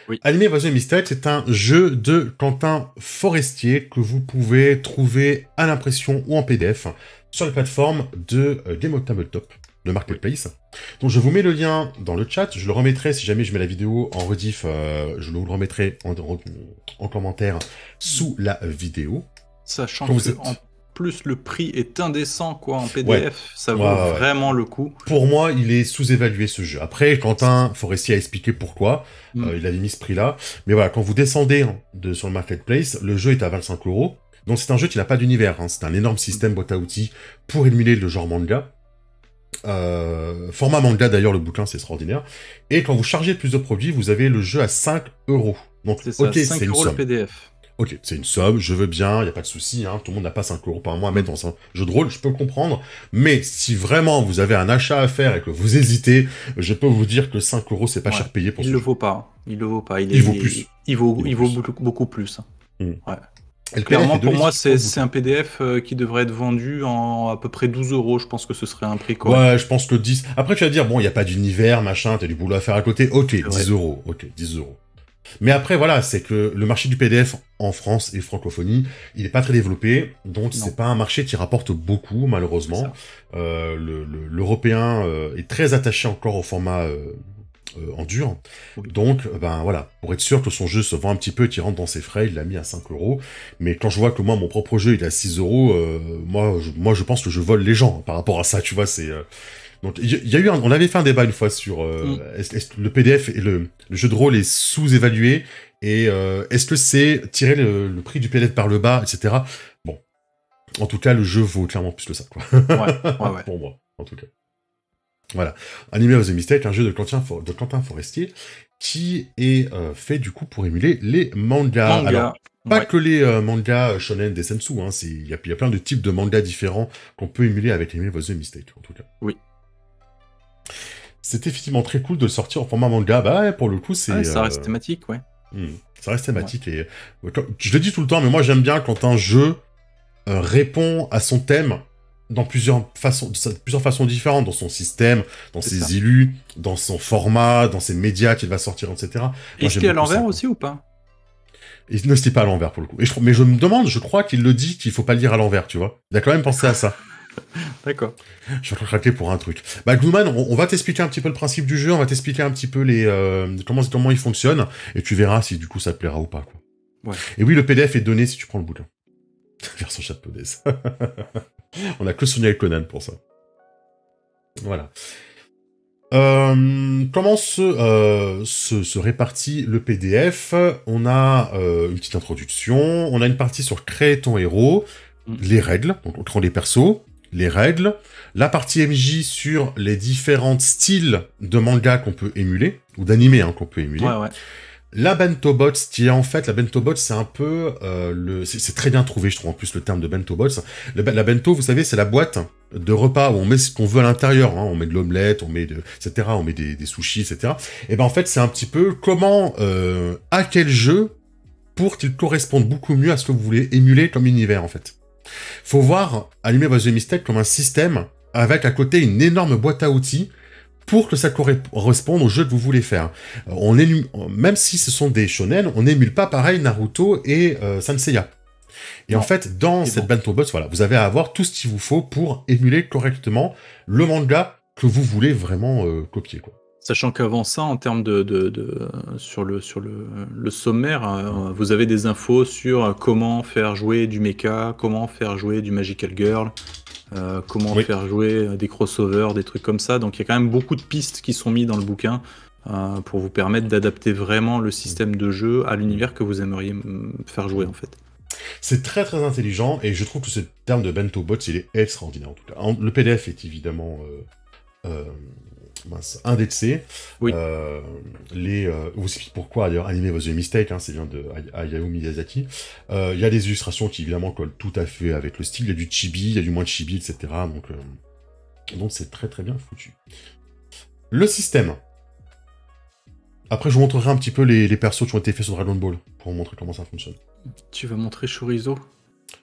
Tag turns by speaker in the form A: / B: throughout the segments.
A: Oui.
B: Anime Evasion et Mystère, c'est un jeu de Quentin Forestier que vous pouvez trouver à l'impression ou en PDF sur la plateforme de Game of Tabletop, de Marketplace. Donc je vous mets le lien dans le chat, je le remettrai si jamais je mets la vidéo en rediff, je le remettrai en commentaire sous la vidéo.
A: Sachant
B: Quand
A: que
B: vous êtes-
A: en plus le prix est indécent quoi en PDF,
B: Ouais.
A: ça vaut
B: Ouais.
A: vraiment le coup.
B: Pour moi, il est sous-évalué ce jeu. Après, Quentin Forestier a expliqué pourquoi il avait mis ce prix-là. Mais voilà, quand vous descendez sur le Marketplace, le jeu est à 25 €. Donc c'est un jeu qui n'a pas d'univers. C'est un énorme système boîte à outils pour émuler le genre manga. Format manga d'ailleurs, le bouquin, c'est extraordinaire. Et quand vous chargez plus de produits, vous avez le jeu à 5 €. Donc
A: C'est ça,
B: ok,
A: 5
B: c'est une
A: euros le
B: somme.
A: PDF.
B: Ok, c'est une somme, je veux bien, il n'y a pas de souci, tout le monde n'a pas 5 € par mois à mettre dans un jeu de rôle, je peux le comprendre, mais si vraiment vous avez un achat à faire et que vous hésitez, je peux vous dire que 5 €, c'est pas cher payé pour ce
A: Il le
B: jeu.
A: vaut pas, il le vaut pas,
B: Il vaut plus.
A: Il vaut
B: plus.
A: beaucoup plus.
B: Mm.
A: Ouais.
B: Et le
A: Clairement,
B: PDF est
A: pour
B: donné
A: moi,
B: sur le
A: c'est un PDF qui devrait être vendu en à peu près 12 €. Je pense que ce serait un prix
B: bouquin.
A: correct.
B: Ouais, je pense que 10. Après, tu vas dire, bon, il n'y a pas d'univers, machin, t'as du boulot à faire à côté. Ok, 10 €. Ok, 10 €. Mais après, voilà, c'est que le marché du PDF en France et francophonie, il est pas très développé, donc c'est pas un marché qui rapporte beaucoup, malheureusement. L'Européen est très attaché encore au format en dur.
A: Oui.
B: Donc, ben voilà, pour être sûr que son jeu se vend un petit peu et qu'il rentre dans ses frais, il l'a mis à 5 €. Mais quand je vois que moi, mon propre jeu, il est à 6 €, moi, je pense que je vole les gens par rapport à ça, tu vois, c'est... Donc, il y a eu on avait fait un débat une fois sur est-ce que le PDF et le jeu de rôle est sous-évalué et est-ce que c'est tirer le prix du PDF par le bas, etc. Bon, en tout cas, le jeu vaut clairement plus que ça, quoi.
A: Ouais.
B: Pour moi, en tout cas. Voilà. Anime of the Mistake, un jeu de Quentin Forestier qui est fait du coup pour émuler les mangas. Alors, pas que les mangas shonen des sensu, il y a plein de types de mangas différents qu'on peut émuler avec Anime of the Mistake, en tout cas.
A: Oui.
B: C'est effectivement très cool de le sortir en format manga. Bah ouais, pour le coup, c'est...
A: ça reste thématique, ouais.
B: Ça reste thématique et... Je le dis tout le temps, mais moi j'aime bien quand un jeu répond à son thème dans plusieurs façons différentes, dans son système, dans ses illus, dans son format, dans ses médias qu'il va sortir, etc.
A: Et ce qui est à l'envers aussi ou pas?
B: Il ne se dit pas à l'envers pour le coup. Mais je me demande, je crois qu'il le dit qu'il faut pas le lire à l'envers, tu vois. Il a quand même pensé à ça.
A: D'accord.
B: Je vais craquer pour un truc. Bah, Gloomman, on va t'expliquer un petit peu le principe du jeu, on va t'expliquer un petit peu comment il fonctionne, et tu verras si du coup ça te plaira ou pas, quoi.
A: Ouais.
B: Et oui, le PDF est donné si tu prends le bouquin. Version japonaise. On a que Sonia et Conan pour ça. Voilà. Comment se répartit le PDF? On a une petite introduction, on a une partie sur créer ton héros, les règles, donc on crée les persos, les règles, la partie MJ sur les différents styles de manga qu'on peut émuler, ou d'animé qu'on peut émuler.
A: Ouais.
B: La bento box, qui est en fait, la bento box, c'est un peu c'est très bien trouvé, je trouve, en plus, le terme de bento box. La bento, vous savez, c'est la boîte de repas où on met ce qu'on veut à l'intérieur, on met de l'omelette, etc., on met des sushis, etc. Et ben, en fait, c'est un petit peu comment, à quel jeu, pour qu'il corresponde beaucoup mieux à ce que vous voulez émuler comme univers, en fait. Faut voir Anime of the Mistake comme un système avec à côté une énorme boîte à outils pour que ça corresponde au jeu que vous voulez faire. Même si ce sont des shonen, on n'émule pas pareil Naruto et Sanseiya. Et en fait, dans cette bento box, voilà, vous avez à avoir tout ce qu'il vous faut pour émuler correctement le manga que vous voulez vraiment copier, quoi.
A: Sachant qu'avant ça, en termes sur le sommaire, vous avez des infos sur comment faire jouer du mecha, comment faire jouer du Magical Girl, comment faire jouer des crossovers, des trucs comme ça. Donc il y a quand même beaucoup de pistes qui sont mises dans le bouquin pour vous permettre d'adapter vraiment le système de jeu à l'univers que vous aimeriez faire jouer en fait.
B: C'est très très intelligent et je trouve que ce terme de bento box, il est extraordinaire en tout cas. Le PDF est évidemment indexé.
A: Oui.
B: Vous explique pourquoi d'ailleurs Anime was a mistake, c'est bien de Hayao Miyazaki. Il y a des illustrations qui évidemment collent tout à fait avec le style. Il y a du chibi, il y a du moins de chibi, etc. Donc c'est très très bien foutu. Le système. Après, je vous montrerai un petit peu les persos qui ont été faits sur Dragon Ball pour vous montrer comment ça fonctionne.
A: Tu vas montrer Chorizo?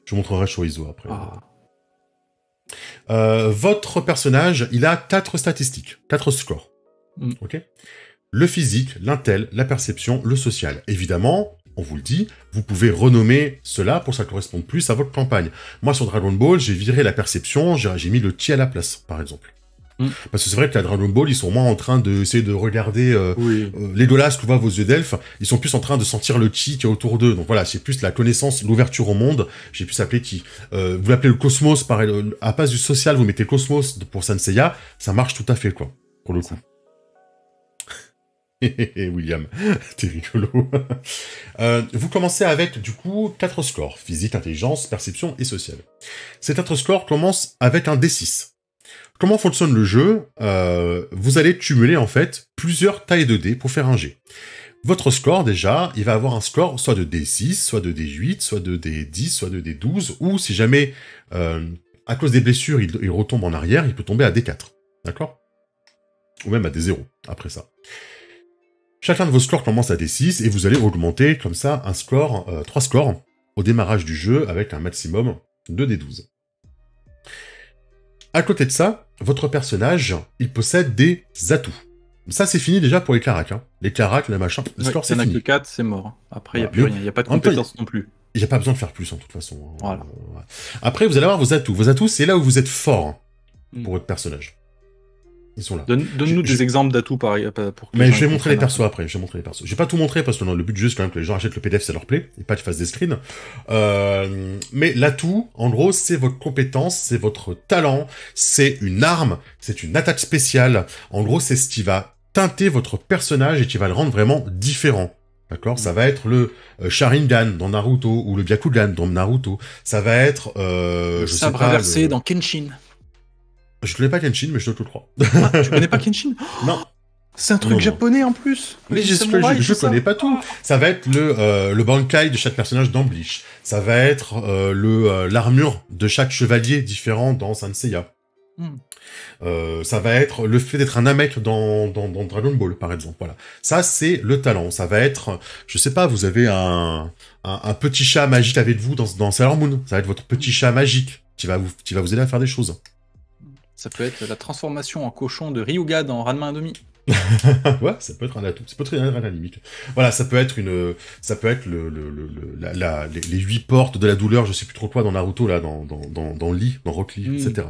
B: Je vous montrerai Chorizo après. Votre personnage, il a 4 statistiques, 4 scores. Ok. le physique, l'intel, la perception, le social. Évidemment, on vous le dit, vous pouvez renommer cela pour que ça corresponde plus à votre campagne. Moi, sur Dragon Ball, j'ai viré la perception, j'ai mis le chi à la place, par exemple. Parce que c'est vrai que la Dragon Ball, ils sont moins en train d'essayer de regarder Legolas que voient vos yeux d'elfe, ils sont plus en train de sentir le chi qui est autour d'eux. Donc voilà, c'est plus la connaissance, l'ouverture au monde, j'ai pu s'appeler chi. Vous l'appelez le cosmos, pareil, à place du social, vous mettez cosmos pour Sanseiya, ça marche tout à fait, quoi, pour le coup. William, t'es rigolo. Vous commencez avec, du coup, 4 scores. Physique, intelligence, perception et social. Ces 4 scores commencent avec un D6. Comment fonctionne le jeu? Vous allez cumuler, en fait, plusieurs tailles de dés pour faire un jet. Votre score, déjà, il va avoir un score soit de D6, soit de D8, soit de D10, soit de D12, ou si jamais, à cause des blessures, il retombe en arrière, il peut tomber à D4. D'accord? Ou même à D0, après ça. Chacun de vos scores commence à D6, et vous allez augmenter, comme ça, un score, 3 scores, au démarrage du jeu, avec un maximum de D12. À côté de ça, votre personnage, il possède des atouts. Ça, c'est fini déjà pour les caracs. Hein. Les caracs, les machins, le score, c'est fini.
A: Il n'y en a que 4, c'est mort. Après, il n'y a plus rien. Il n'y a pas de compétences non plus.
B: Il n'y a pas besoin de faire plus, en toute façon.
A: Voilà.
B: Après, vous allez avoir vos atouts. Vos atouts, c'est là où vous êtes fort pour votre personnage. Ils sont là.
A: Donne-nous des exemples d'atouts pour que
B: mais je vais montrer les persos après. Je vais pas tout montrer parce que le but du jeu c'est quand même que les gens achètent le PDF si ça leur plaît et pas qu'ils fassent des screens. Mais l'atout, en gros, c'est votre compétence, c'est votre talent, c'est une arme, c'est une attaque spéciale. En gros, c'est ce qui va teinter votre personnage et qui va le rendre vraiment différent. D'accord? Ça va être le Sharingan dans Naruto ou le Byakugan dans Naruto. Ça va être
A: le sabre inversé dans Kenshin.
B: Je connais pas Kenshin, mais je te le crois.
A: Ah, tu connais pas Kenshin?
B: Non.
A: C'est un truc japonais en plus.
B: Mais je connais pas tout. Ça va être le Bankai de chaque personnage dans Bleach. Ça va être l'armure de chaque chevalier différent dans Sanseiya. Ça va être le fait d'être un Namek dans Dragon Ball, par exemple. Voilà. Ça, c'est le talent. Ça va être, je sais pas, vous avez un petit chat magique avec vous dans Sailor Moon. Ça va être votre petit chat magique qui va vous aider à faire des choses.
A: Ça peut être la transformation en cochon de Ryuga dans Ranma 1/2.
B: Ouais, ça peut être un atout. Ça peut être à la limite. Voilà, ça peut être les 8 portes de la douleur, je sais plus trop quoi, dans Naruto, là, dans Lee, dans Rock Lee, etc.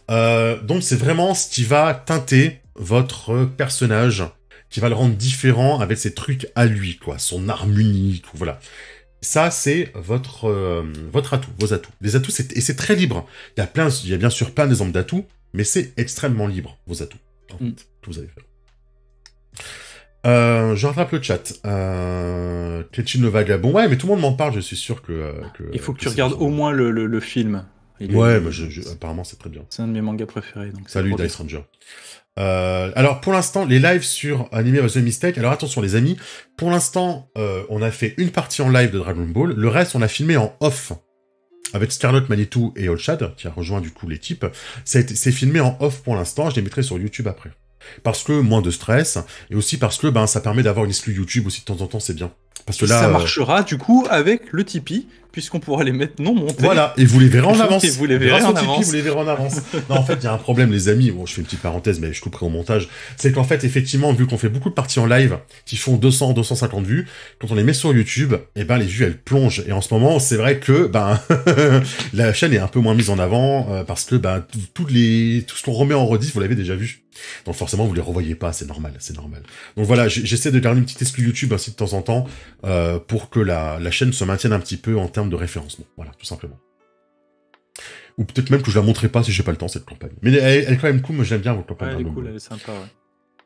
B: Donc c'est vraiment ce qui va teinter votre personnage, qui va le rendre différent avec ses trucs à lui, quoi, son arme unique, voilà. Ça, c'est votre atout, vos atouts. Les atouts, c'est très libre. Il y a bien sûr plein d'exemples d'atouts, mais c'est extrêmement libre, vos atouts. En fait, que vous allez faire. Je rattrape le chat. Kenshin le Vagabond. Ouais, mais tout le monde m'en parle, je suis sûr que
A: il faut que tu regardes au moins le film.
B: Ouais, mais apparemment, c'est très bien.
A: C'est un de mes mangas préférés. Donc
B: salut, Dice Ranger. Alors pour l'instant, les lives sur Anime was a Mistake, alors attention les amis, pour l'instant, on a fait une partie en live de Dragon Ball, le reste on a filmé en off, avec Scarlet Manitou et Olshad, qui a rejoint du coup les types, c'est filmé en off pour l'instant, je les mettrai sur YouTube après. Parce que moins de stress, et aussi parce que ça permet d'avoir une exclu YouTube aussi de temps en temps, c'est bien. Parce que là,
A: ça marchera du coup avec le Tipeee, puisqu'on pourra les mettre non montés.
B: Voilà, et vous les verrez en avance.
A: Et vous les verrez en avance.
B: Vous les verrez en avance. Non, en fait, il y a un problème, les amis. Bon, je fais une petite parenthèse, mais je couperai au montage. C'est qu'en fait, effectivement, vu qu'on fait beaucoup de parties en live qui font 200, 250 vues, quand on les met sur YouTube, les vues, elles plongent. Et en ce moment, c'est vrai que, la chaîne est un peu moins mise en avant, parce que, tout ce qu'on remet en rediff, vous l'avez déjà vu. Donc forcément, vous les revoyez pas, c'est normal. Donc voilà, j'essaie de garder une petite exclu YouTube ainsi de temps en temps, pour que la chaîne se maintienne un petit peu en termes de référencement. Voilà, tout simplement. Ou peut-être même que je la montrerai pas si j'ai pas le temps, cette campagne. Mais elle est quand même cool, moi j'aime bien votre campagne.
A: Ouais, elle est cool, elle est sympa, ouais.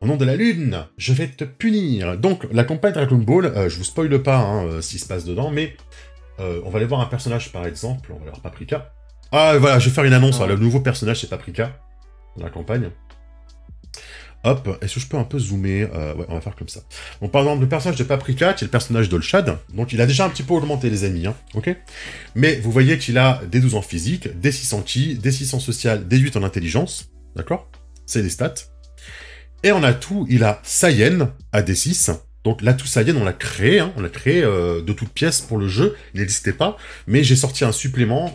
B: Au nom de la lune, je vais te punir. Donc, la campagne Dragon Ball, je vous spoile pas ce qui se passe dedans, mais on va aller voir un personnage par exemple, on va aller voir Paprika. Ah voilà, je vais faire une annonce, le nouveau personnage c'est Paprika, dans la campagne. Hop, est-ce que je peux un peu zoomer? Ouais, on va faire comme ça. Donc par exemple, le personnage de Paprika, qui est le personnage d'Olshad, donc il a déjà un petit peu augmenté les amis, ok? Mais vous voyez qu'il a des 12 en physique, des 6 en ki, des 6 en social, des 8 en intelligence, d'accord? C'est les stats. Et en atout, il a Saiyan à D6, donc l'atout Saiyan, on l'a créé de toutes pièces pour le jeu, il n'existait pas, mais j'ai sorti un supplément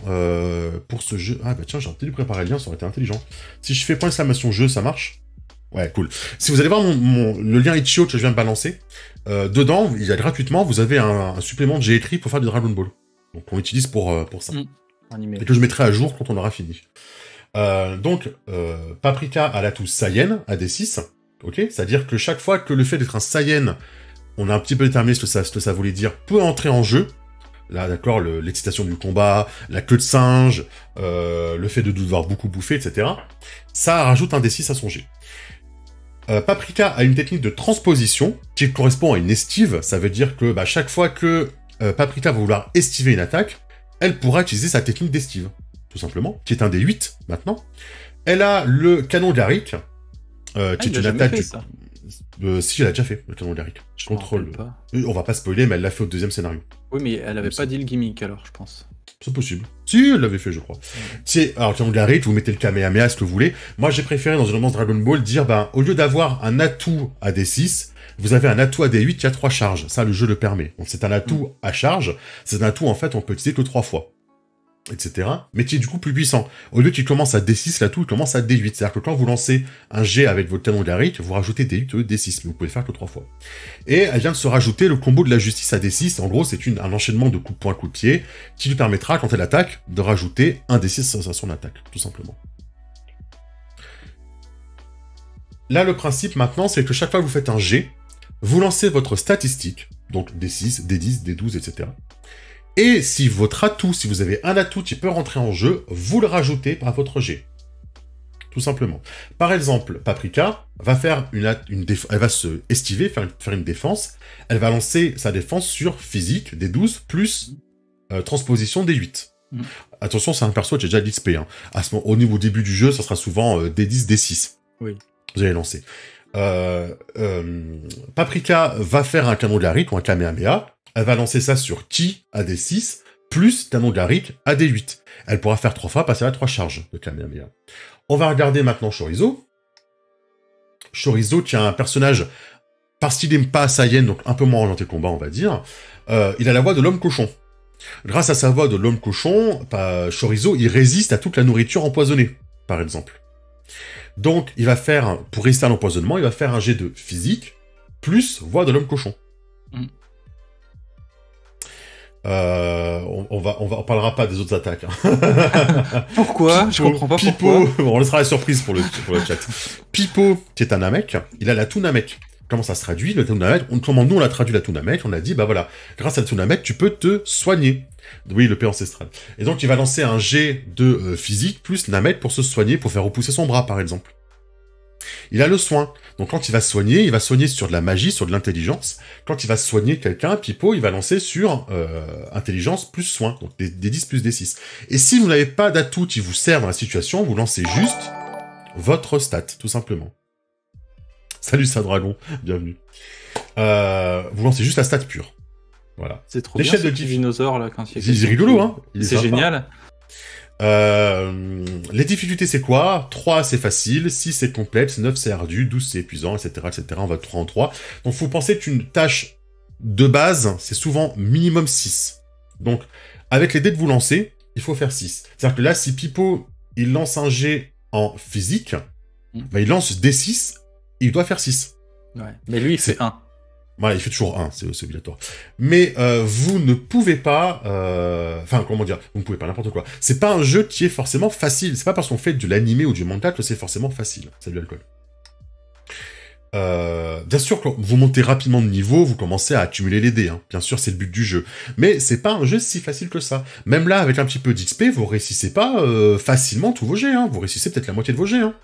B: pour ce jeu. Ah bah tiens, j'ai peut-être dû préparer le lien, ça aurait été intelligent. Si je fais point d'exclamation jeu, ça marche? Ouais, cool. Si vous allez voir le lien Itch.io que je viens de balancer, dedans, il y a gratuitement, vous avez un supplément de Geometry pour faire du Dragon Ball. Donc on utilise pour ça.
A: Animé.
B: Et que je mettrai à jour quand on aura fini. Paprika a l'atout Saiyan, AD6. Ok, c'est-à-dire que chaque fois que le fait d'être un Saiyan, on a un petit peu déterminé ce que ça voulait dire, peut entrer en jeu. Là, d'accord, l'excitation du combat, la queue de singe, le fait de devoir beaucoup bouffer, etc. Ça rajoute un D6 à son jet. Paprika a une technique de transposition qui correspond à une estive. Ça veut dire que chaque fois que Paprika va vouloir estiver une attaque, elle pourra utiliser sa technique d'estive, tout simplement, qui est un D8 maintenant. Elle a le canon d'Aric, qui est une attaque... si, elle a déjà fait, le canon d'Aric. Je contrôle. On va pas spoiler, mais elle l'a fait au deuxième scénario.
A: Oui, mais elle avait pas dit le gimmick, alors, je pense.
B: C'est possible. Si, elle l'avait fait, je crois. Alors, canon d'Aric, vous mettez le Kamehameha, ce que vous voulez. Moi, j'ai préféré, dans une romance Dragon Ball, dire, au lieu d'avoir un atout à D6, vous avez un atout à D8 qui a 3 charges. Ça, le jeu le permet. Donc, c'est un atout à charge. C'est un atout, en fait, on peut utiliser que 3 fois. Etc. Mais qui est du coup plus puissant. Au lieu qu'il commence à D6, l'atout, il commence à D8. C'est-à-dire que quand vous lancez un jet avec votre canon d'Aric, vous rajoutez D8 au lieu de D6. Mais vous pouvez le faire que 3 fois. Et elle vient de se rajouter le combo de la justice à D6. En gros, c'est un enchaînement de coups de poing, coups de pied, qui lui permettra, quand elle attaque, de rajouter un D6 à son attaque. Tout simplement. Là, le principe, maintenant, c'est que chaque fois que vous faites un jet, vous lancez votre statistique. Donc, D6, D10, D12, etc. Et si votre atout, si vous avez un atout qui peut rentrer en jeu, vous le rajoutez par votre jet. Tout simplement. Par exemple, Paprika va faire elle va se estiver, faire une défense. Elle va lancer sa défense sur physique, des 12, plus transposition des 8. Attention, c'est un perso qui est déjà d'XP. Hein. Au début du jeu, ça sera souvent des 10, des 6.
A: Oui.
B: Vous allez lancer. Paprika va faire un canon d'Aric ou un Kamehameha. Elle va lancer ça sur Ki à D6, plus canon d'Aric à D8. Elle pourra faire 3 fois, passer à 3 charges de Kamehameha. On va regarder maintenant Chorizo. Chorizo, qui est un personnage, parce qu'il n'aime pas Saiyan, donc un peu moins orienté combat, on va dire, il a la voix de l'homme cochon. Grâce à sa voix de l'homme cochon, Chorizo, il résiste à toute la nourriture empoisonnée, par exemple. Donc, il va faire, pour résister à l'empoisonnement, il va faire un jet de physique, plus voix de l'homme cochon. On parlera pas des autres attaques. Hein.
A: Pourquoi? Je comprends pas
B: Pipo,
A: pourquoi.
B: On laissera la surprise pour le chat. Pipo, qui est un Namek, il a l'atout Namek. Comment ça se traduit, le Namek? Comment nous on l'a traduit l'atout Namek? On a dit, voilà, grâce à l'atout Namek, tu peux te soigner. Oui, le paix ancestral. Et donc il va lancer un jet de physique plus Namek pour se soigner, pour faire repousser son bras, par exemple. Il a le soin. Donc quand il va soigner sur de la magie, sur de l'intelligence. Quand il va soigner quelqu'un, Pipo, il va lancer sur intelligence plus soin. Donc des 10 plus des 6. Et si vous n'avez pas d'atout qui vous sert dans la situation, vous lancez juste votre stat, tout simplement. Salut Sadragon, bienvenue. Vous lancez juste la stat pure. Voilà.
A: C'est trop bien, ce petit dinosaure là, quand il y a...
B: C'est rigolo, hein.
A: C'est génial.
B: Les difficultés, c'est quoi? 3, c'est facile, 6, c'est complexe, 9, c'est ardu, 12, c'est épuisant, etc., etc. On va de 3 en 3. Donc, faut penser qu'une tâche de base, c'est souvent minimum 6. Donc, avec les dés que vous lancez, il faut faire 6. C'est-à-dire que là, si Pipo, il lance un jet en physique, il lance D6, et il doit faire 6.
A: Ouais. Mais lui, il fait 1.
B: Voilà, il fait toujours 1, c'est obligatoire. Mais vous ne pouvez pas... Enfin, comment dire, vous ne pouvez pas, n'importe quoi. C'est pas un jeu qui est forcément facile. C'est pas parce qu'on fait de l'animé ou du manga que c'est forcément facile. Salut, alcool. Bien sûr, quand vous montez rapidement de niveau, vous commencez à accumuler les dés. Hein. Bien sûr, c'est le but du jeu. Mais c'est pas un jeu si facile que ça. Même là, avec un petit peu d'XP, vous réussissez pas facilement tous vos jets. Hein. Vous réussissez peut-être la moitié de vos jets. Hein.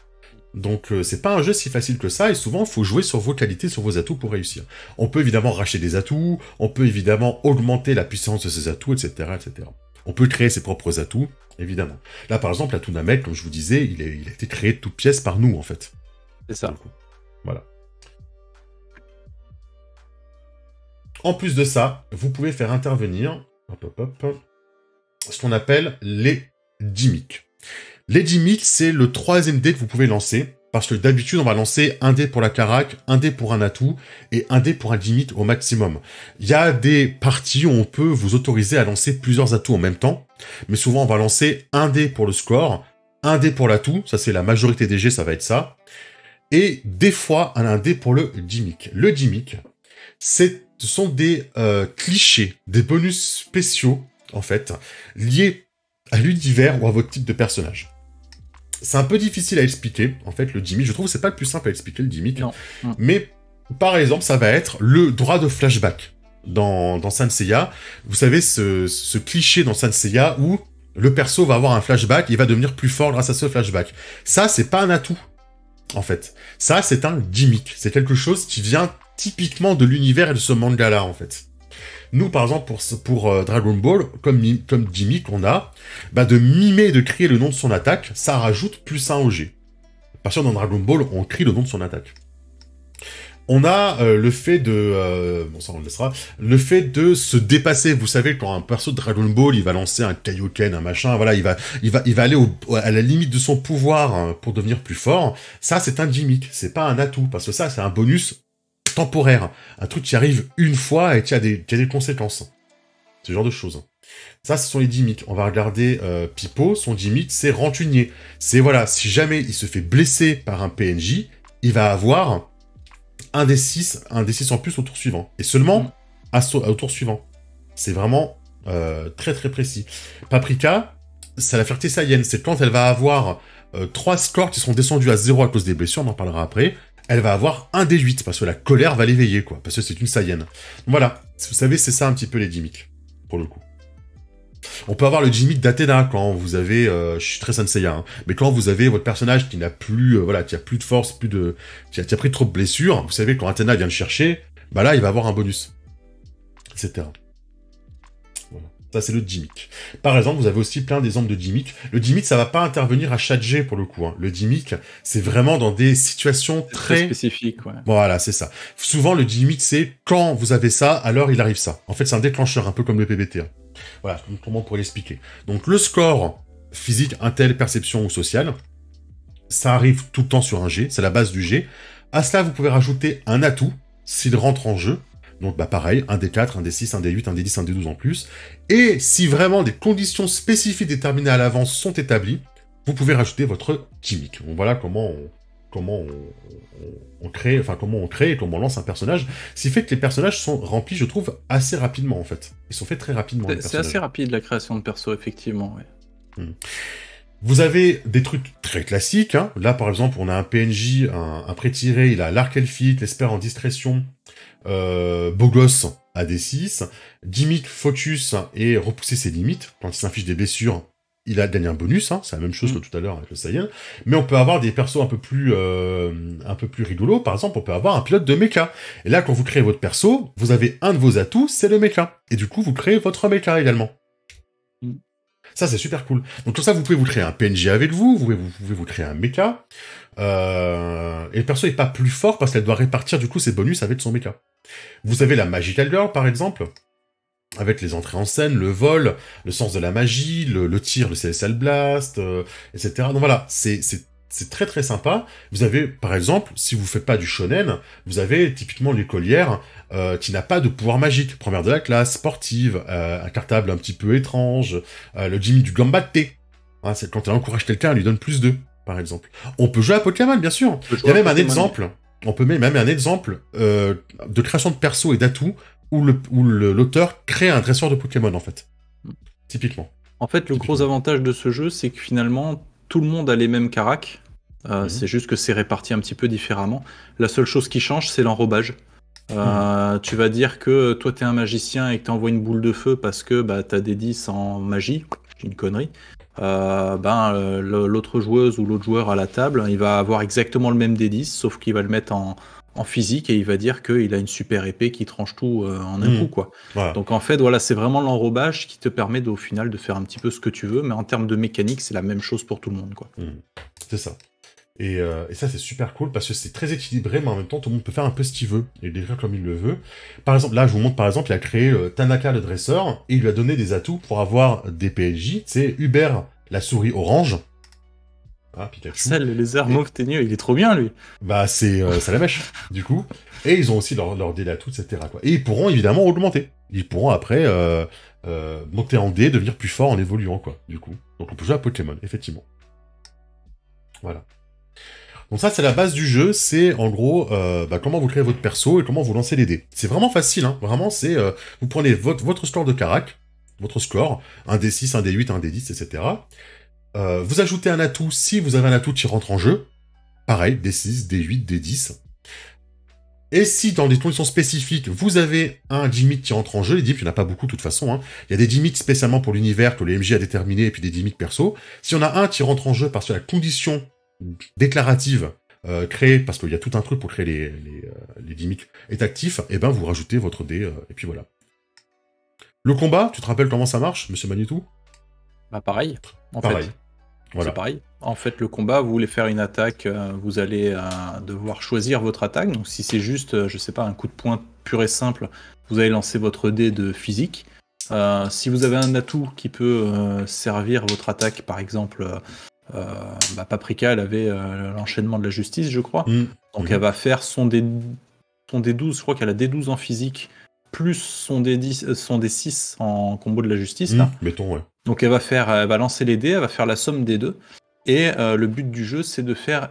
B: Donc c'est pas un jeu si facile que ça, et souvent il faut jouer sur vos qualités, sur vos atouts pour réussir. On peut évidemment racheter des atouts, on peut évidemment augmenter la puissance de ces atouts, etc., etc. On peut créer ses propres atouts, évidemment. Là par exemple, l'atout Namek, comme je vous disais, il a été créé de toutes pièces par nous en fait.
A: C'est ça.
B: Voilà. En plus de ça, vous pouvez faire intervenir ce qu'on appelle les gimmicks. Les gimmicks, c'est le 3e dé que vous pouvez lancer, parce que d'habitude, on va lancer un dé pour la carac, un dé pour un atout, et un dé pour un gimmick au maximum. Il y a des parties où on peut vous autoriser à lancer plusieurs atouts en même temps, mais souvent on va lancer un dé pour le score, un dé pour l'atout, ça c'est la majorité des jets, ça va être ça, et des fois un dé pour le gimmick. Le gimmick, ce sont des clichés, des bonus spéciaux, en fait, liés à l'univers ou à votre type de personnage. C'est un peu difficile à expliquer, en fait, le gimmick. Je trouve que c'est pas le plus simple à expliquer, le gimmick.
A: Non.
B: Mais, par exemple, ça va être le droit de flashback dans Saint Seiya. Vous savez, ce cliché dans Saint Seiya où le perso va avoir un flashback et il va devenir plus fort grâce à ce flashback. Ça, c'est pas un atout, en fait. Ça, c'est un gimmick. C'est quelque chose qui vient typiquement de l'univers et de ce manga-là, en fait. Nous, par exemple, pour Dragon Ball, comme gimmick, on a de mimer et de crier le nom de son attaque, ça rajoute plus 1 au G. Parce que dans Dragon Ball, on crie le nom de son attaque. On a le fait de... bon, ça on le laissera. Le fait de se dépasser. Vous savez, quand un perso de Dragon Ball, il va lancer un Kaioken, un machin, voilà, il va aller à la limite de son pouvoir hein, pour devenir plus fort. Ça, c'est un gimmick. C'est pas un atout. Parce que ça, c'est un bonus temporaire. Un truc qui arrive une fois et qui a des conséquences. Ce genre de choses. Ça, ce sont les gimmicks. On va regarder Pipo. Son gimmick, c'est rancunier. C'est, voilà, si jamais il se fait blesser par un PNJ, il va avoir un des 6 en plus au tour suivant. Et seulement au tour suivant. C'est vraiment très très précis. Paprika, c'est la fierté Saiyan. C'est quand elle va avoir 3 scores qui seront descendus à 0 à cause des blessures, on en parlera après. Elle va avoir un des 8, parce que la colère va l'éveiller, quoi. Parce que c'est une Saiyan. Voilà. Vous savez, c'est ça un petit peu les gimmicks. Pour le coup. On peut avoir le gimmick d'Athéna quand vous avez, je suis très Senseiya, hein, mais quand vous avez votre personnage qui n'a plus, voilà, qui a plus de force, qui a pris trop de blessures, vous savez, quand Athéna vient le chercher, bah là, il va avoir un bonus. Etc. Voilà. Ça, c'est le gimmick. Par exemple, vous avez aussi plein d'exemples de gimmick. Le gimmick, ça va pas intervenir à chaque jet pour le coup, hein. Le gimmick, c'est vraiment dans des situations très
A: spécifiques, ouais.
B: Voilà, c'est ça. Souvent, le gimmick, c'est quand vous avez ça, alors il arrive ça. En fait, c'est un déclencheur, un peu comme le PBT. Hein. Voilà, comment on pourrait l'expliquer. Donc, le score physique, intel, perception ou social, ça arrive tout le temps sur un G, c'est la base du G. À cela, vous pouvez rajouter un atout, s'il rentre en jeu. Donc, pareil, un D4, un D6, un D8, un D10, un D12 en plus. Et si vraiment des conditions spécifiques déterminées à l'avance sont établies, vous pouvez rajouter votre gimmick. Donc, voilà comment on crée, enfin comment on crée et comment on lance un personnage, ce qui fait que les personnages sont remplis, je trouve, assez rapidement en fait. Ils sont faits très rapidement.
A: C'est assez rapide la création de perso, effectivement. Ouais.
B: Vous avez des trucs très classiques. Hein. Là, par exemple, on a un PNJ, un pré-tiré, il a l'arc elfique, l'espère en discrétion, beau gosse à D6, gimmick, focus et repousser ses limites. Quand il s'inflige des blessures, il a gagné un bonus, hein, c'est la même chose que tout à l'heure avec le Saiyan, mais on peut avoir des persos un peu plus rigolos. Par exemple, on peut avoir un pilote de mecha. Et là, quand vous créez votre perso, vous avez un de vos atouts, c'est le mecha. Et du coup, vous créez votre mecha également. Ça, c'est super cool. Donc, comme ça, vous pouvez vous créer un PNJ avec vous, vous pouvez vous créer un mecha, et le perso est pas plus fort parce qu'elle doit répartir, du coup, ses bonus avec son mecha. Vous avez la Magical Girl, par exemple, avec les entrées en scène, le vol, le sens de la magie, le tir, le CSL Blast, etc. Donc voilà, c'est très très sympa. Vous avez, par exemple, si vous faites pas du shonen, vous avez typiquement l'écolière qui n'a pas de pouvoir magique. Première de la classe, sportive, un cartable un petit peu étrange, le gimmick du Gambatte. Hein, c'est quand elle encourage quelqu'un, elle lui donne plus 2, par exemple. On peut jouer à Pokémon, bien sûr. Il y a même un exemple, on peut même un exemple de création de perso et d'atouts où l'auteur crée un dresseur de Pokémon, en fait. Typiquement.
A: En fait, le gros avantage de ce jeu, c'est que finalement, tout le monde a les mêmes caracs. C'est juste que c'est réparti un petit peu différemment. La seule chose qui change, c'est l'enrobage. Tu vas dire que toi, t'es un magicien et que t'envoies une boule de feu parce que t'as des 10 en magie. C'est une connerie. L'autre joueuse ou l'autre joueur à la table, il va avoir exactement le même D10, sauf qu'il va le mettre en physique et il va dire qu'il a une super épée qui tranche tout en un coup, quoi. Voilà. Donc en fait, voilà, c'est vraiment l'enrobage qui te permet au final de faire un petit peu ce que tu veux, mais en termes de mécanique, c'est la même chose pour tout le monde, quoi.
B: C'est ça. Et ça, c'est super cool parce que c'est très équilibré, mais en même temps, tout le monde peut faire un peu ce qu'il veut et l'écrire comme il le veut. Par exemple, là, je vous montre, par exemple, il a créé Tanaka le dresseur et il lui a donné des atouts pour avoir des PNJ. C'est Hubert, la souris orange. Ah, Pikachu.
A: Celle, le lézard mauve teigneux, il est trop bien, lui.
B: C'est la mèche, du coup. Et ils ont aussi leur dé d'atouts, etc., quoi. Et ils pourront évidemment augmenter. Ils pourront après monter en dé, devenir plus fort en évoluant, quoi, du coup. Donc on peut jouer à Pokémon, effectivement. Voilà. Donc ça, c'est la base du jeu, c'est en gros comment vous créez votre perso et comment vous lancez les dés. C'est vraiment facile, hein. Vraiment, c'est vous prenez votre score de carac, votre score, un D6, un D8, un D10, etc. Vous ajoutez un atout si vous avez un atout qui rentre en jeu. Pareil, D6, D8, D10. Et si dans des conditions spécifiques, vous avez un gimmick qui rentre en jeu, les gimmicks, il n'y en a pas beaucoup de toute façon, hein. Il y a des gimmicks spécialement pour l'univers que le MJ a déterminé, et puis des gimmicks perso. Si on a un qui rentre en jeu parce que la condition déclarative créée, parce qu'il y a tout un truc pour créer les gimmicks, est actif, et ben vous rajoutez votre dé, et puis voilà. Le combat, tu te rappelles comment ça marche, monsieur Manitou?
A: Bah pareil, en
B: Pareil.
A: fait.
B: Voilà.
A: C'est pareil. En fait, le combat, vous voulez faire une attaque, vous allez devoir choisir votre attaque. Donc, si c'est juste, je sais pas, un coup de poing pur et simple, vous allez lancer votre dé de physique. Si vous avez un atout qui peut servir votre attaque, par exemple, Paprika, elle avait l'enchaînement de la justice, je crois. Donc, elle va faire son D12, je crois qu'elle a D12 en physique, plus son D6 en combo de la justice. Là.
B: Mettons, ouais.
A: Donc elle va lancer les dés, elle va faire la somme des deux. Et le but du jeu, c'est de faire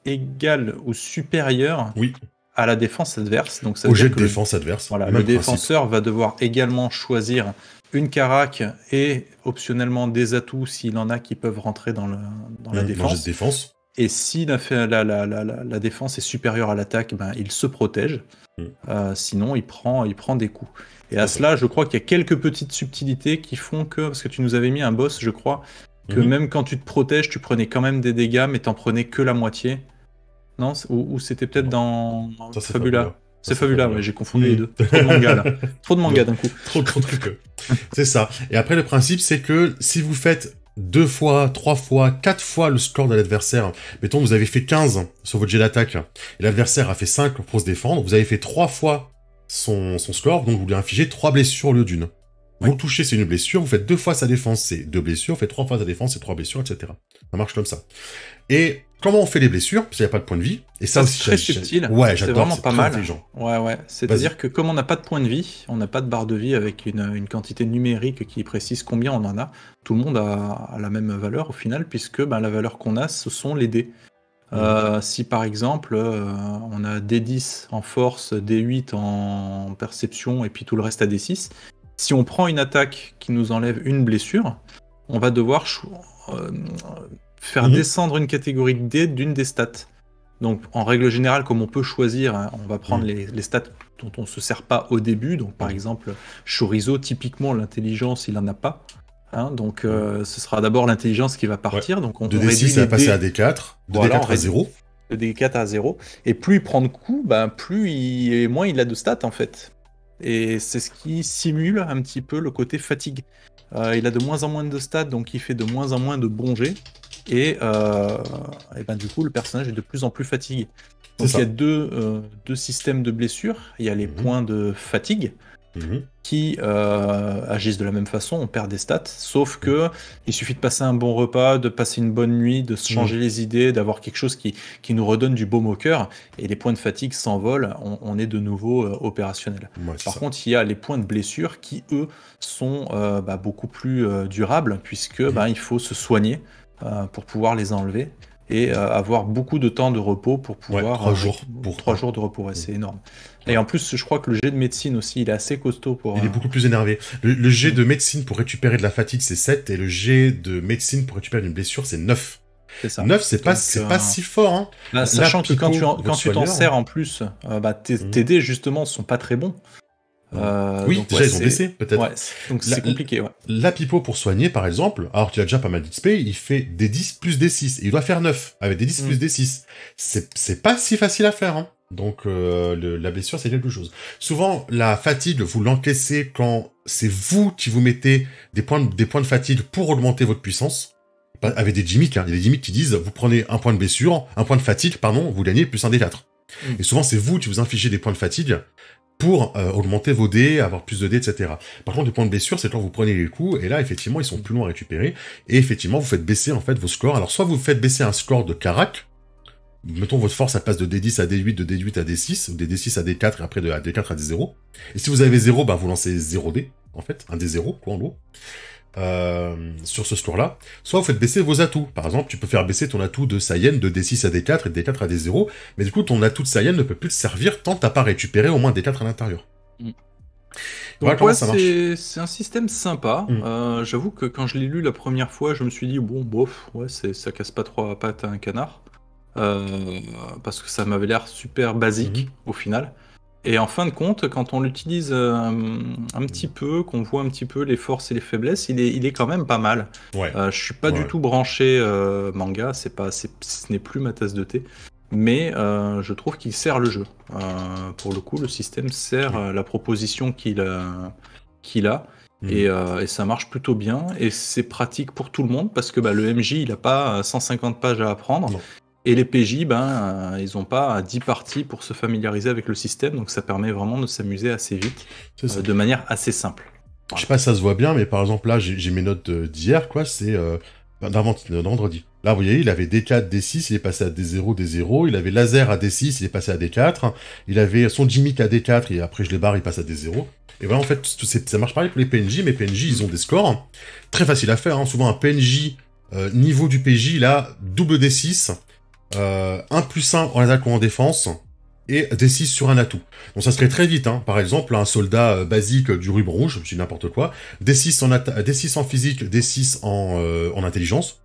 A: égal ou supérieur à la défense adverse. Donc, ça
B: au jet de défense adverse.
A: Voilà, le défenseur va devoir également choisir une carac et optionnellement des atouts s'il en a qui peuvent rentrer dans la défense.
B: Jet de défense.
A: Et si la défense est supérieure à l'attaque, ben, il se protège. Sinon, il prend des coups. Et à cela, je crois qu'il y a quelques petites subtilités qui font que, parce que tu nous avais mis un boss, je crois, que même quand tu te protèges, tu prenais quand même des dégâts, mais t'en prenais que la moitié. Non? Ou c'était peut-être dans Fabula. C'est Fabula, ouais, j'ai confondu les deux. Trop de manga, là. Trop de manga d'un coup.
B: Trop de trucs. C'est ça. Et après, le principe, c'est que si vous faites 2 fois, 3 fois, 4 fois le score de l'adversaire, mettons, vous avez fait 15 sur votre jet d'attaque, et l'adversaire a fait 5 pour se défendre, vous avez fait 3 fois son score, donc vous lui infligez 3 blessures au lieu d'une. Vous le touchez, c'est une blessure, vous faites 2 fois sa défense, c'est 2 blessures, vous faites 3 fois sa défense, c'est 3 blessures, etc. Ça marche comme ça. Et comment on fait les blessures? Parce qu'il n'y a pas de point de vie. Et ça aussi,
A: c'est très subtil.
B: Ouais,
A: c'est
B: j'adore,
A: vraiment pas mal.
B: Intelligent.
A: Ouais. C'est-à-dire que comme on n'a pas de point de vie, on n'a pas de barre de vie avec une quantité numérique qui précise combien on en a, tout le monde a la même valeur au final, puisque la valeur qu'on a, ce sont les dés. Si par exemple on a D10 en force, D8 en perception et puis tout le reste à D6, si on prend une attaque qui nous enlève une blessure, on va devoir faire descendre une catégorie de dés d'une des stats. Donc en règle générale, comme on peut choisir, hein, on va prendre les stats dont on ne se sert pas au début. Donc par exemple, Chorizo, typiquement l'intelligence, il n'en a pas. Hein, donc ce sera d'abord l'intelligence qui va partir. Donc on
B: réduit D6, ça va passer à D4, de D4 à 0.
A: De D4 à 0. Et plus il prend de coups, moins il a de stats en fait. Et c'est ce qui simule un petit peu le côté fatigue. Il a de moins en moins de stats, donc il fait de moins en moins de bons jets. Et du coup, le personnage est de plus en plus fatigué. Donc il y a deux systèmes de blessures. Il y a les points de fatigue qui agissent de la même façon, on perd des stats, sauf que il suffit de passer un bon repas, de passer une bonne nuit, de se changer les idées, d'avoir quelque chose qui nous redonne du baume au cœur, et les points de fatigue s'envolent, on est de nouveau opérationnel. Par contre, il y a les points de blessure qui, eux, sont beaucoup plus durables, puisque il faut se soigner pour pouvoir les enlever, et avoir beaucoup de temps de repos pour pouvoir...
B: 3 jours.
A: 3 jours de repos, c'est énorme. Et en plus, je crois que le jet de médecine aussi, il est assez costaud pour...
B: Il est beaucoup plus énervé. Le jet de médecine pour récupérer de la fatigue, c'est 7, et le jet de médecine pour récupérer une blessure, c'est 9.
A: C'est ça.
B: 9, c'est pas si fort, hein.
A: Sachant que quand tu t'en sers en plus, tes dés, justement, sont pas très bons.
B: Oui, donc, déjà ils ont baissé, peut-être.
A: Ouais, donc c'est compliqué, ouais.
B: La Pipo pour soigner, par exemple, alors qu'il a déjà pas mal d'XP, il fait des 10 plus des 6, et il doit faire 9, avec des 10 plus des 6. C'est pas si facile à faire, hein. Donc la blessure, c'est quelque chose. Souvent, la fatigue, vous l'encaissez quand c'est vous qui vous mettez des points de fatigue pour augmenter votre puissance. Avec des gimmicks, hein. Il y a des gimmicks qui disent, vous prenez un point de blessure, un point de fatigue, pardon, vous gagnez plus un D4. Et souvent, c'est vous qui vous infligez des points de fatigue pour augmenter vos dés, avoir plus de dés, etc. Par contre, les points de blessure, c'est quand vous prenez les coups, et là, effectivement, ils sont plus longs à récupérer, et effectivement, vous faites baisser, en fait, vos scores. Alors, soit vous faites baisser un score de carac, mettons, votre force, elle passe de D10 à D8, de D8 à D6, ou de D6 à D4, et après de D4 à D0. Et si vous avez 0, vous lancez 0 dés, en fait, un D0, quoi, en gros, sur ce score-là, soit vous faites baisser vos atouts. Par exemple, tu peux faire baisser ton atout de Saiyan de D6 à D4 et de D4 à D0, mais du coup, ton atout de Saiyan ne peut plus te servir tant que t'as pas récupéré au moins D4 à l'intérieur.
A: Voilà comment ça marche. C'est un système sympa. J'avoue que quand je l'ai lu la première fois, je me suis dit, bon, bof, ouais, ça casse pas trois pattes à un canard. Parce que ça m'avait l'air super basique au final. Et en fin de compte, quand on l'utilise un petit peu, qu'on voit un petit peu les forces et les faiblesses, il est quand même pas mal.
B: Ouais.
A: Je suis pas du tout branché manga, ce n'est plus ma tasse de thé. Mais je trouve qu'il sert le jeu. Pour le coup, le système sert la proposition qu'il a. Et ça marche plutôt bien. Et c'est pratique pour tout le monde parce que le MJ, il n'a pas 150 pages à apprendre. Non. Et les PJ, ils n'ont pas 10 parties pour se familiariser avec le système. Donc ça permet vraiment de s'amuser assez vite, de manière assez simple.
B: Voilà. Je sais pas si ça se voit bien, mais par exemple là, j'ai mes notes d'hier, quoi. C'est vendredi. Là, vous voyez, il avait D4, D6, il est passé à D0, D0. Il avait laser à D6, il est passé à D4. Il avait son gimmick à D4, et après je les barre, il passe à D0. Et voilà, en fait, ça marche pareil pour les PNJ, mais PNJ, ils ont des scores très faciles à faire. Hein. Souvent, un PNJ, niveau du PJ, il a double D6, 1+1 en attaque ou en défense, et D6 sur un atout. Donc ça serait très vite, hein. Par exemple, un soldat basique du ruban rouge, je dis n'importe quoi, D6 en physique, D6 en intelligence,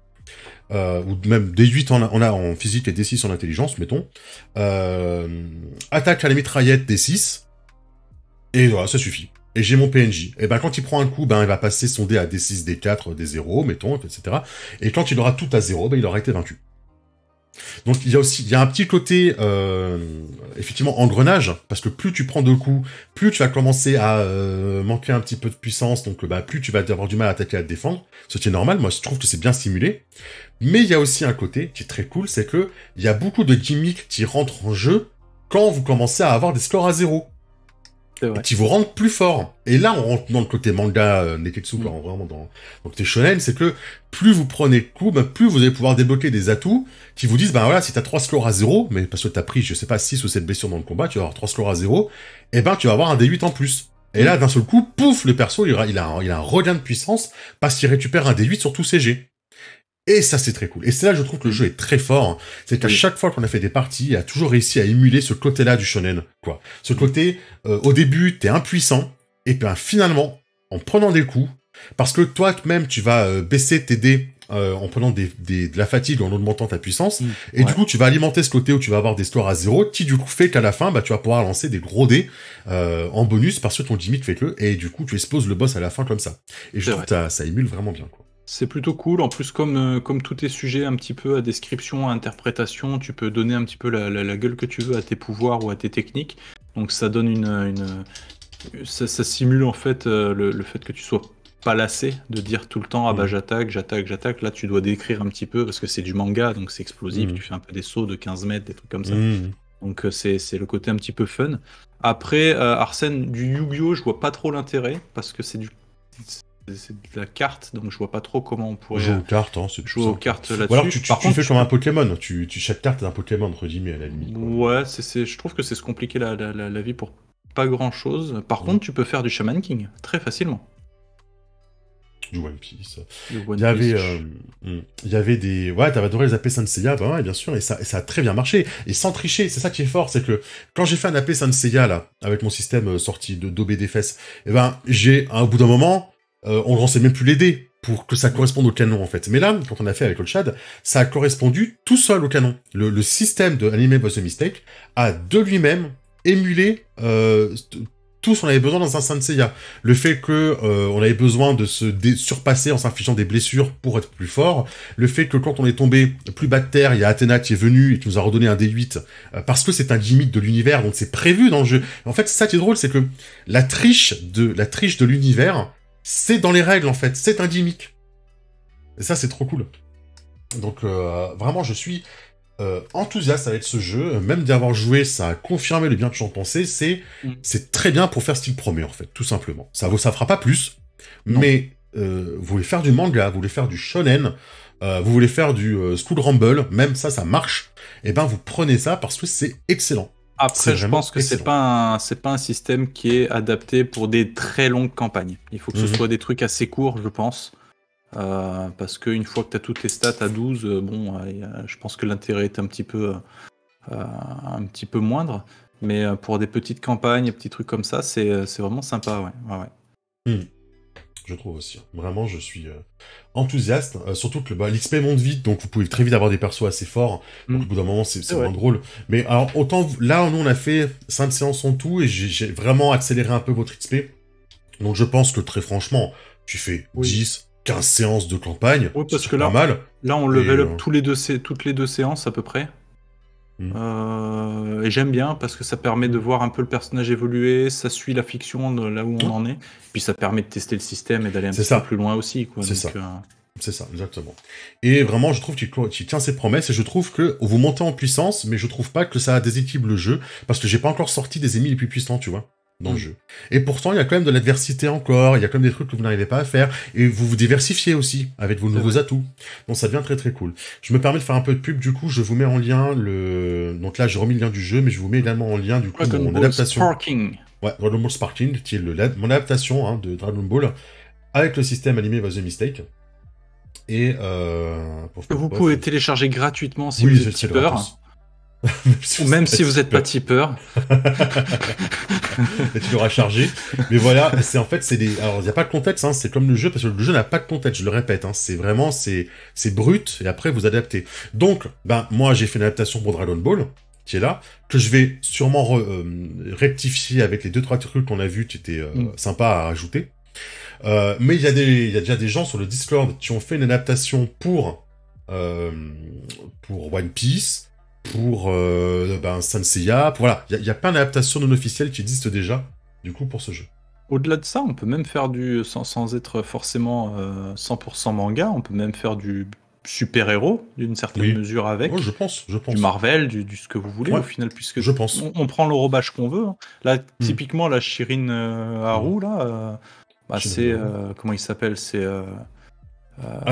B: ou même D8 en physique et D6 en intelligence, mettons. Attaque à la mitraillette, D6, et voilà, ça suffit. Et j'ai mon PNJ. Et quand il prend un coup, il va passer son dé à D6, D4, D0, mettons, etc. Et quand il aura tout à 0, il aura été vaincu. Donc il y a un petit côté effectivement engrenage, parce que plus tu prends de coups, plus tu vas commencer à manquer un petit peu de puissance, donc plus tu vas avoir du mal à attaquer, à te défendre, ce qui est normal. Moi je trouve que c'est bien simulé, mais il y a aussi un côté qui est très cool, c'est que il y a beaucoup de gimmicks qui rentrent en jeu quand vous commencez à avoir des scores à 0. Qui vous rendent plus fort. Et là, on rentre dans le côté manga Neketsu, vraiment dans le côté shonen, c'est que plus vous prenez le coup, plus vous allez pouvoir débloquer des atouts qui vous disent, voilà, si t'as 3 scores à 0, mais parce que t'as pris, je sais pas, 6 ou 7 blessures dans le combat, tu vas avoir 3 scores à 0, et tu vas avoir un D8 en plus. Et là, d'un seul coup, pouf, le perso, il a un regain de puissance parce qu'il récupère un D8 sur tous ses jets. Et ça, c'est très cool. Et c'est là que je trouve que le jeu est très fort. C'est qu'à chaque fois qu'on a fait des parties, il a toujours réussi à émuler ce côté-là du shonen, quoi. Ce côté, au début, t'es impuissant, et finalement, en prenant des coups, parce que toi-même, tu vas baisser tes dés en prenant de la fatigue, en augmentant ta puissance, et du coup, tu vas alimenter ce côté où tu vas avoir des scores à 0, qui du coup fait qu'à la fin, tu vas pouvoir lancer des gros dés en bonus, parce que ton gimmick fait que, et du coup, tu exposes le boss à la fin comme ça. Et je trouve que ça émule vraiment bien, quoi.
A: C'est plutôt cool. En plus, comme tout est sujet un petit peu à description, à interprétation, tu peux donner un petit peu la gueule que tu veux à tes pouvoirs ou à tes techniques. Donc ça donne ça simule en fait le fait que tu sois pas lassé de dire tout le temps j'attaque. Là, tu dois décrire un petit peu parce que c'est du manga, donc c'est explosif. Tu fais un peu des sauts de 15 mètres, des trucs comme ça. Donc c'est le côté un petit peu fun. Après, Arsène, du Yu-Gi-Oh, je vois pas trop l'intérêt parce que c'est de la carte, donc je vois pas trop comment on pourrait
B: jouer aux cartes,
A: jouer aux cartes là-dessus.
B: Ou alors tu fais comme un Pokémon, chaque carte est un Pokémon entre guillemets à la limite.
A: Ouais, je trouve que c'est se compliquer la vie pour pas grand-chose. Par contre, tu peux faire du Shaman King très facilement.
B: Du One Piece. Il y avait des... Ouais, t'avais adoré les AP Sanseiya, bien sûr, et ça a très bien marché. Et sans tricher, c'est ça qui est fort, c'est que quand j'ai fait un AP Sanseiya, là, avec mon système sorti d'OBDFS, au bout d'un moment, on ne lançait même plus les dés pour que ça corresponde au canon, en fait. Mais là, quand on a fait avec Olshad, ça a correspondu tout seul au canon. Le système de Anime Was a Mistake a de lui-même émulé tout ce qu'on avait besoin dans un Sanseiya. Le fait que on avait besoin de se surpasser en s'infligeant des blessures pour être plus fort. Le fait que quand on est tombé plus bas de terre, il y a Athéna qui est venue et qui nous a redonné un D8 parce que c'est un gimmick de l'univers, donc c'est prévu dans le jeu. En fait, ça qui est drôle, c'est que la triche de l'univers, c'est dans les règles, en fait. C'est un gimmick. Et ça, c'est trop cool. Donc, vraiment, je suis enthousiaste avec ce jeu. Même d'y avoir joué, ça a confirmé le bien que j'en pensais. C'est très bien pour faire ce qu'il promet, en fait, tout simplement. Ça fera pas plus. Non. Mais vous voulez faire du manga, vous voulez faire du shonen, vous voulez faire du School Rumble, même ça marche. Et vous prenez ça parce que c'est excellent.
A: Après, je pense que c'est pas un système qui est adapté pour des très longues campagnes. Il faut que ce soit des trucs assez courts, je pense. Parce qu'une fois que tu as toutes les stats à 12, je pense que l'intérêt est un petit peu moindre. Mais pour des petites campagnes, des petits trucs comme ça, c'est vraiment sympa, ouais.
B: Je trouve aussi. Vraiment, je suis enthousiaste. Surtout que l'XP monte vite, donc vous pouvez très vite avoir des persos assez forts. Donc au bout d'un moment, c'est vraiment drôle. Mais alors, autant là, nous, on a fait 5 séances en tout, et j'ai vraiment accéléré un peu votre XP. Donc je pense que très franchement, tu fais 10, 15 séances de campagne,
A: parce que
B: pas mal.
A: Là, on level up toutes les deux séances à peu près. Et j'aime bien parce que ça permet de voir un peu le personnage évoluer, ça suit la fiction de là où on en est, puis ça permet de tester le système et d'aller un petit peu plus loin aussi.
B: C'est ça, exactement. Et vraiment, je trouve qu'il tient ses promesses, et je trouve que vous montez en puissance, mais je trouve pas que ça déséquilibre le jeu, parce que j'ai pas encore sorti des ennemis les plus puissants, tu vois, dans le jeu. Et pourtant, il y a quand même de l'adversité encore, il y a quand même des trucs que vous n'arrivez pas à faire, et vous vous diversifiez aussi avec vos nouveaux atouts. Donc ça devient très très cool. Je me permets de faire un peu de pub, du coup, je vous mets en lien donc là, j'ai remis le lien du jeu, mais je vous mets également en lien, du coup, mon adaptation.
A: Sparking.
B: Ouais, Dragon Ball Sparking, qui est mon adaptation de Dragon Ball, avec le système animé Was a Mistake. Et
A: vous pouvez télécharger gratuitement si vous êtes tipeur. Même si vous n'êtes pas tipeur.
B: Tu l'auras chargé. Mais voilà, alors il n'y a pas de contexte, hein, c'est comme le jeu, parce que le jeu n'a pas de contexte, je le répète, hein, c'est brut, et après vous adaptez. Donc, moi j'ai fait une adaptation pour Dragon Ball, qui est là, que je vais sûrement rectifier avec les 2-3 trucs qu'on a vus qui étaient sympas à rajouter. Mais il y a déjà des gens sur le Discord qui ont fait une adaptation pour One Piece, pour Saint Seiya, voilà, il y a plein d'adaptations non officielles qui existent déjà, du coup, pour ce jeu.
A: Au-delà de ça, on peut même faire sans être forcément 100% manga, on peut même faire du super-héros, d'une certaine mesure avec.
B: Je pense.
A: Du Marvel, du ce que vous voulez, au final, puisque
B: je pense.
A: On prend le rebâche qu'on veut. Hein. Là, typiquement, la Shirin Haru, là... c'est... comment il s'appelle? C'est...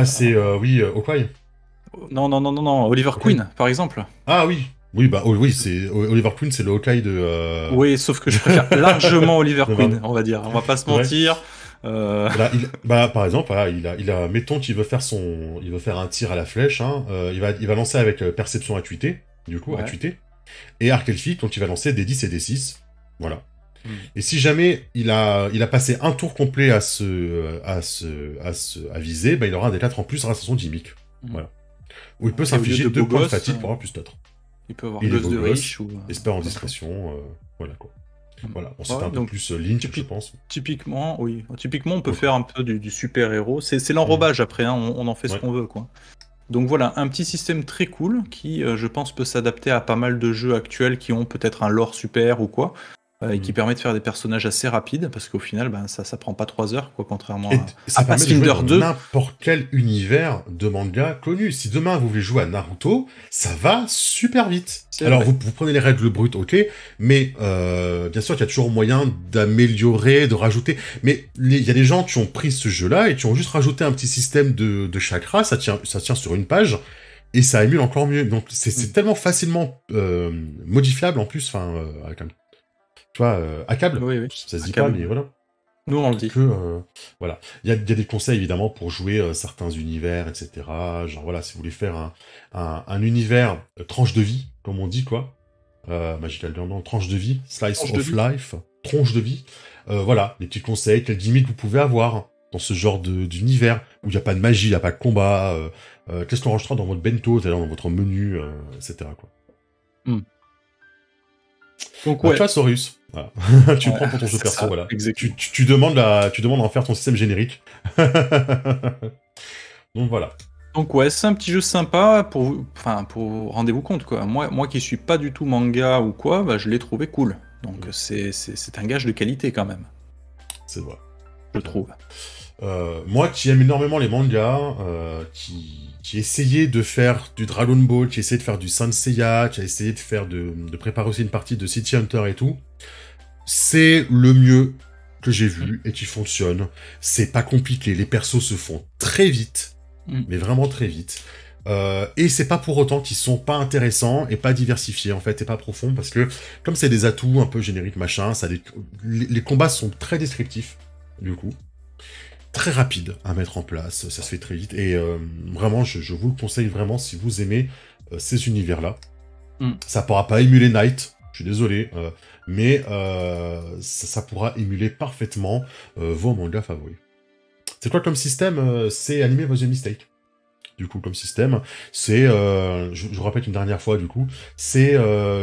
B: c'est... Okai.
A: Non, Oliver Queen, par exemple.
B: Ah oui. Oui, c'est Oliver Queen, c'est le Hawkeye de...
A: Oui, sauf que je préfère largement Oliver Queen, on va dire. On va pas se mentir.
B: Par exemple, voilà, il a, mettons qu'il veut faire un tir à la flèche, hein, il va lancer avec perception acuité, du coup, acuité, et arc elfique, donc il va lancer des 10 et des 6, voilà. Et si jamais il a passé un tour complet à viser, il aura un des 4 en plus grâce à son gimmick, voilà. Ou il peut s'infliger 2 points de fatigue pour avoir plus d'autres.
A: Il peut avoir gosse de riche ou...
B: Espère en discrétion, voilà quoi. Voilà, on un peu plus Lynch, je pense.
A: Typiquement, on peut faire un peu du super-héros. C'est l'enrobage après, hein, on en fait ce qu'on veut, quoi. Donc voilà, un petit système très cool qui, je pense, peut s'adapter à pas mal de jeux actuels qui ont peut-être un lore super ou quoi, et qui permet de faire des personnages assez rapides, parce qu'au final, ça prend pas 3 heures, quoi, contrairement
B: à
A: Pathfinder 2.
B: N'importe quel univers de manga connu. Si demain vous voulez jouer à Naruto, ça va super vite. Alors vous prenez les règles brutes, ok, mais bien sûr qu'il y a toujours moyen d'améliorer, de rajouter. Mais il y a des gens qui ont pris ce jeu-là et qui ont juste rajouté un petit système de chakra, ça tient sur une page. Et ça émule encore mieux. Donc c'est tellement facilement modifiable en plus, avec un... Tu vois, à câble, ça se dit pas, mais voilà.
A: Nous, on le dit.
B: Voilà. Il y a des conseils, évidemment, pour jouer certains univers, etc. Genre, voilà, si vous voulez faire un univers tranche de vie, comme on dit, quoi. Magical Girl, tranche de vie, slice of life, tronche de vie. Voilà, les petits conseils, quelles gimmicks vous pouvez avoir dans ce genre d'univers, où il n'y a pas de magie, il n'y a pas de combat. Qu'est-ce qu'on rajoutera dans votre bento, c'est-à-dire dans votre menu, etc., quoi.
A: Donc,
B: tu vois, Saurus. Voilà. Tu le prends pour ton jeu perso, voilà. Tu demandes à en faire ton système générique. Donc voilà.
A: Donc c'est un petit jeu sympa pour rendez-vous compte, quoi. Moi qui suis pas du tout manga ou quoi, je l'ai trouvé cool. Donc c'est un gage de qualité quand même.
B: C'est vrai.
A: Je trouve.
B: Moi qui aime énormément les mangas, qui essayait de faire du Dragon Ball, qui essayait de faire du Saint Seiya, qui a essayé de préparer aussi une partie de City Hunter et tout, c'est le mieux que j'ai vu et qui fonctionne. C'est pas compliqué, les persos se font très vite, mais vraiment très vite. Et c'est pas pour autant qu'ils sont pas intéressants et pas diversifiés, en fait, et pas profonds, parce que, comme c'est des atouts un peu génériques, machin, les combats sont très descriptifs, du coup. Très rapides à mettre en place, ça se fait très vite, et vraiment, je vous le conseille vraiment si vous aimez ces univers-là. Ça pourra pas émuler Knight, je suis désolé, mais ça pourra émuler parfaitement vos mangas favoris. C'est quoi comme système? C'est Anime Was a Mistake. Du coup, comme système, c'est, je vous répète une dernière fois, du coup, c'est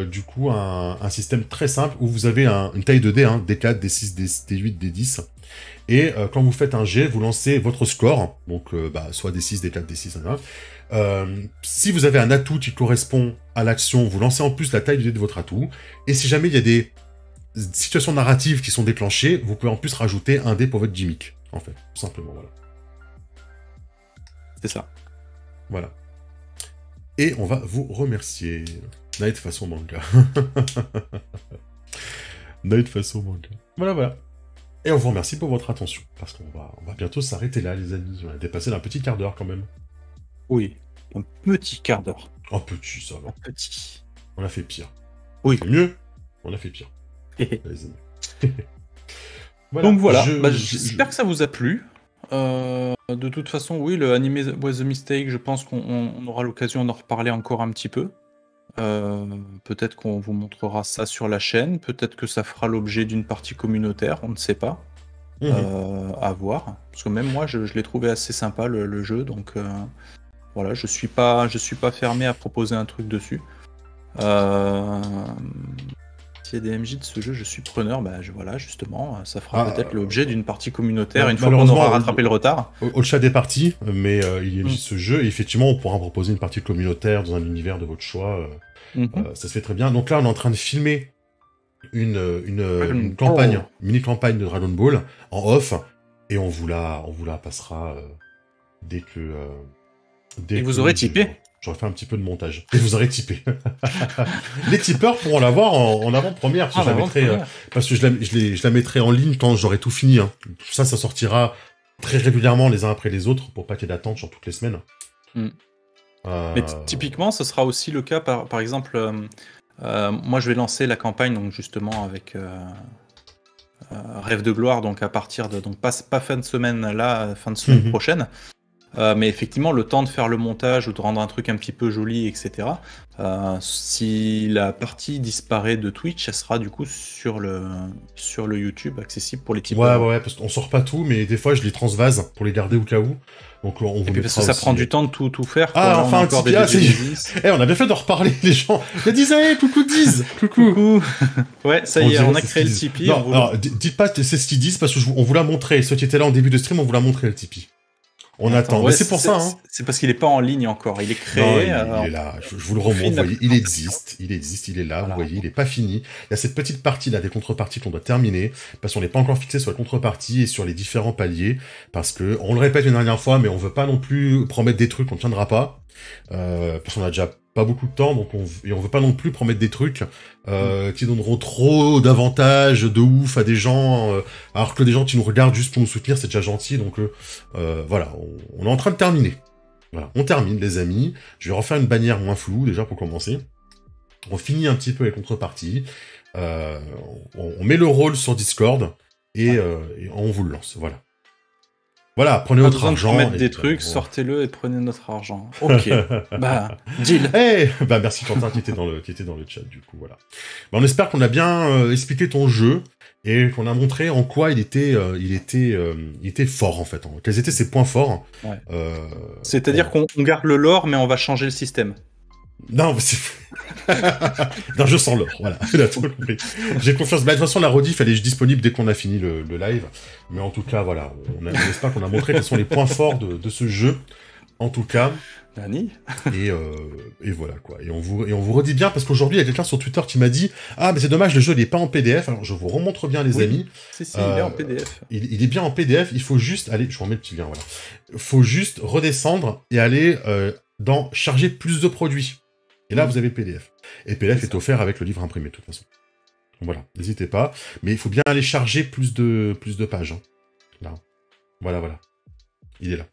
B: du coup un système très simple où vous avez une taille de dés, hein, D4, D6, D8, D10, et quand vous faites un jet, vous lancez votre score, donc soit D6, D4, D6, si vous avez un atout qui correspond à l'action, vous lancez en plus la taille du dé de votre atout, et si jamais il y a des situations narratives qui sont déclenchées, vous pouvez en plus rajouter un dé pour votre gimmick, en fait, tout simplement, voilà.
A: C'est ça.
B: Voilà. Et on va vous remercier. Night façon manga. Night façon manga. Voilà, voilà. Et on vous remercie pour votre attention. Parce qu'on va bientôt s'arrêter là, les amis. On a dépassé d'un petit quart d'heure quand même.
A: Oui, un petit quart d'heure.
B: Un petit, ça va.
A: Un petit.
B: On a fait pire.
A: Oui.
B: C'est mieux. On a fait pire. Les amis.
A: Voilà. Donc voilà, j'espère que ça vous a plu. De toute façon, oui, le Anime Was a Mistake, je pense qu'on aura l'occasion d'en reparler encore un petit peu. Peut-être qu'on vous montrera ça sur la chaîne, peut-être que ça fera l'objet d'une partie communautaire, on ne sait pas. À voir. Parce que même moi, je l'ai trouvé assez sympa, le jeu, donc voilà, je suis pas fermé à proposer un truc dessus. S'il y a des MJ de ce jeu, je suis preneur. Voilà, justement, ça fera peut-être l'objet d'une partie communautaire une fois qu'on aura rattrapé le retard.
B: Au chat des parties, mais il y a MJ de ce jeu, et effectivement, on pourra proposer une partie communautaire dans un univers de votre choix. Ça se fait très bien. Donc là, on est en train de filmer une campagne, mini-campagne de Dragon Ball en off, et on vous la passera dès que...
A: et vous aurez typé.
B: J'aurais fait un petit peu de montage. Et vous aurez typé. Les tipeurs pourront l'avoir en avant-première. Parce que je la mettrai en ligne quand j'aurai tout fini. Hein. Tout ça sortira très régulièrement les uns après les autres pour pas qu'il y ait d'attente sur toutes les semaines.
A: Mais typiquement, ce sera aussi le cas, par exemple, moi je vais lancer la campagne donc justement avec Rêve de gloire, donc à partir de... Donc pas fin de semaine là, fin de semaine prochaine. Mais effectivement, le temps de faire le montage ou de rendre un truc un petit peu joli, etc. Si la partie disparaît de Twitch, elle sera du coup sur le YouTube accessible pour les tipeurs.
B: Ouais, parce qu'on sort pas tout, mais des fois je les transvase pour les garder au cas où. Donc on vous
A: parce que ça prend du temps de tout faire.
B: Ah, enfin, un petit on a bien fait de reparler, les gens. Il y a coucou Diz. Coucou.
A: Ouais, ça y est, on a créé le Tipeee.
B: Non, alors, dites pas que c'est ce qu'ils disent, parce qu'on vous l'a montré. Ceux qui étaient là en début de stream, on vous l'a montré, le Tipeee. On attend. Mais c'est pour ça, hein.
A: C'est parce qu'il est pas en ligne encore. Il est créé.
B: Non, il est là. Je vous le remonte. Vous voyez, il existe. Il est là. Voilà. Vous voyez, il est pas fini. Il y a cette petite partie là des contreparties qu'on doit terminer parce qu'on n'est pas encore fixé sur la contrepartie et sur les différents paliers parce que on le répète une dernière fois, mais on veut pas non plus promettre des trucs qu'on tiendra pas parce qu'on a déjà pas beaucoup de temps, donc on veut pas non plus promettre des trucs qui donneront trop d'avantages de ouf à des gens, alors que des gens qui nous regardent juste pour nous soutenir, c'est déjà gentil, donc voilà, on est en train de terminer. Voilà, on termine les amis, je vais refaire une bannière moins floue déjà pour commencer. On finit un petit peu les contreparties, on met le rôle sur Discord, et on vous le lance, voilà. Voilà, prenez notre argent.
A: Mettre des trucs, sortez-le et prenez notre argent. Ok. Deal.
B: Merci Quentin qui était dans le chat du coup, voilà. On espère qu'on a bien expliqué ton jeu et qu'on a montré en quoi il était fort en fait. Quels étaient ses points forts.
A: Ouais. C'est-à-dire qu'on garde le lore, mais on va changer le système.
B: Non, mais c'est... non, je sens l'or, voilà. J'ai confiance. De toute façon, la rediff, elle est disponible dès qu'on a fini le live. Mais en tout cas, voilà, on espère qu'on a montré quels sont les points forts de ce jeu. En tout cas.
A: Dani.
B: Et voilà, quoi. Et on vous redit bien, parce qu'aujourd'hui, il y a quelqu'un sur Twitter qui m'a dit « Ah, mais c'est dommage, le jeu, il est pas en PDF. » Alors, je vous remontre bien, les amis.
A: Si, il est en PDF.
B: Il est bien en PDF. Il faut juste aller... Je vous remets le petit lien, voilà. Il faut juste redescendre et aller dans « Charger plus de produits ». Et là, vous avez le PDF. Et le PDF est offert avec le livre imprimé, de toute façon. Voilà, n'hésitez pas. Mais il faut bien aller charger plus de pages. Hein. Là. Voilà. Il est là.